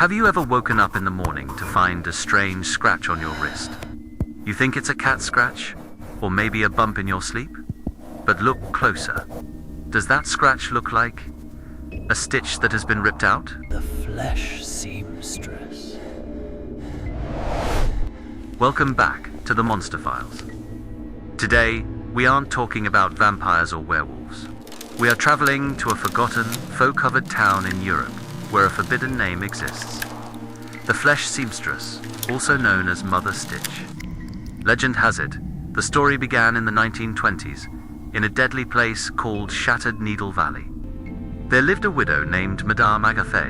Have you ever woken up in the morning to find a strange scratch on your wrist? You think it's a cat scratch? Or maybe a bump in your sleep? But look closer. Does that scratch look like a stitch that has been ripped out? The Flesh Seamstress. Welcome back to the Monster Files. Today, we aren't talking about vampires or werewolves. We are traveling to a forgotten, faux-covered town in Europe where a forbidden name exists. The Flesh Seamstress, also known as Mother Stitch. Legend has it, the story began in the 1920s in a deadly place called Shattered Needle Valley. There lived a widow named Madame Agatha,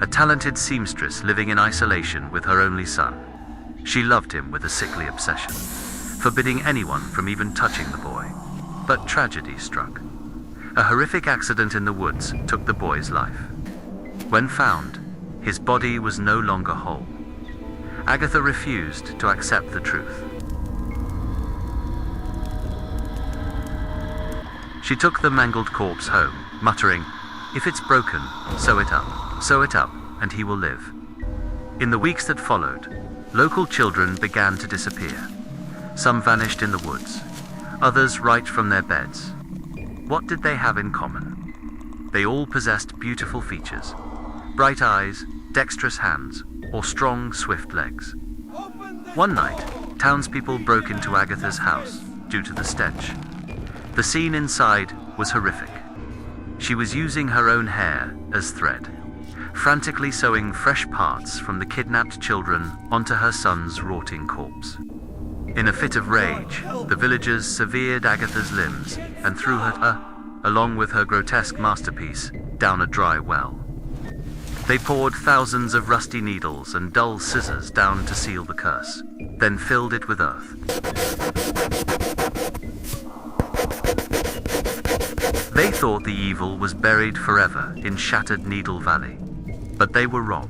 a talented seamstress living in isolation with her only son. She loved him with a sickly obsession, forbidding anyone from even touching the boy. But tragedy struck. A horrific accident in the woods took the boy's life. When found, his body was no longer whole. Agatha refused to accept the truth. She took the mangled corpse home, muttering, "If it's broken, sew it up, and he will live." In the weeks that followed, local children began to disappear. Some vanished in the woods, others right from their beds. What did they have in common? They all possessed beautiful features, bright eyes, dexterous hands, or strong, swift legs. One night, townspeople broke into Agatha's house due to the stench. The scene inside was horrific. She was using her own hair as thread, frantically sewing fresh parts from the kidnapped children onto her son's rotting corpse. In a fit of rage, the villagers severed Agatha's limbs and threw her, along with her grotesque masterpiece, down a dry well. They poured thousands of rusty needles and dull scissors down to seal the curse, then filled it with earth. They thought the evil was buried forever in Shattered Needle Valley, but they were wrong.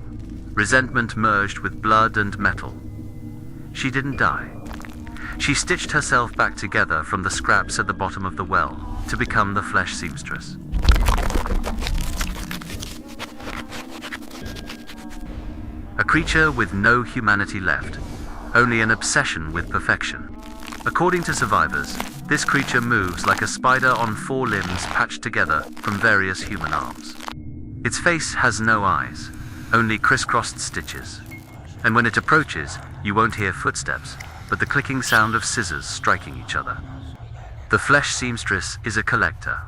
Resentment merged with blood and metal. She didn't die. She stitched herself back together from the scraps at the bottom of the well to become the Flesh Seamstress. A creature with no humanity left, only an obsession with perfection. According to survivors, this creature moves like a spider on 4 limbs patched together from various human arms. Its face has no eyes, only crisscrossed stitches. And when it approaches, you won't hear footsteps, but the clicking sound of scissors striking each other. The Flesh Seamstress is a collector.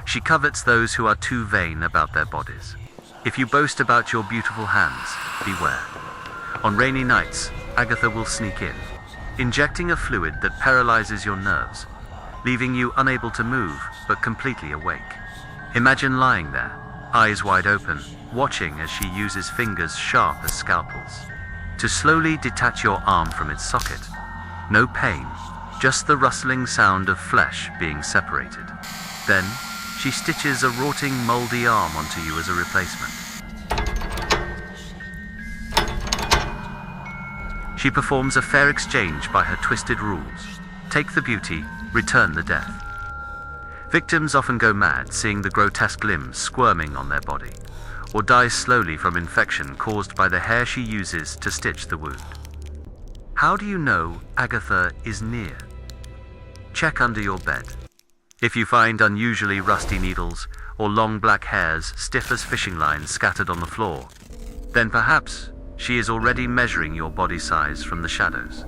She covets those who are too vain about their bodies. If you boast about your beautiful hands, beware. On rainy nights, Agatha will sneak in, injecting a fluid that paralyzes your nerves, leaving you unable to move but completely awake. Imagine lying there, eyes wide open, watching as she uses fingers sharp as scalpels to slowly detach your arm from its socket. No pain, just the rustling sound of flesh being separated. Then, she stitches a rotting, moldy arm onto you as a replacement. She performs a fair exchange by her twisted rules. Take the beauty, return the death. Victims often go mad seeing the grotesque limbs squirming on their body, or die slowly from infection caused by the hair she uses to stitch the wound. How do you know Agatha is near? Check under your bed. If you find unusually rusty needles or long black hairs stiff as fishing lines scattered on the floor, then perhaps she is already measuring your body size from the shadows.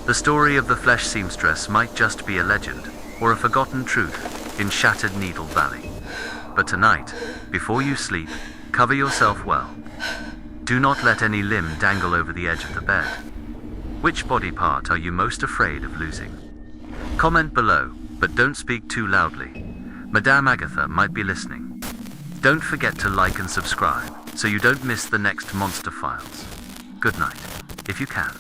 The story of the Flesh Seamstress might just be a legend or a forgotten truth in Shattered Needle Valley. But tonight, before you sleep, cover yourself well. Do not let any limb dangle over the edge of the bed. Which body part are you most afraid of losing? Comment below, but don't speak too loudly. Madame Agatha might be listening. Don't forget to like and subscribe so you don't miss the next Monster Files. Good night, if you can.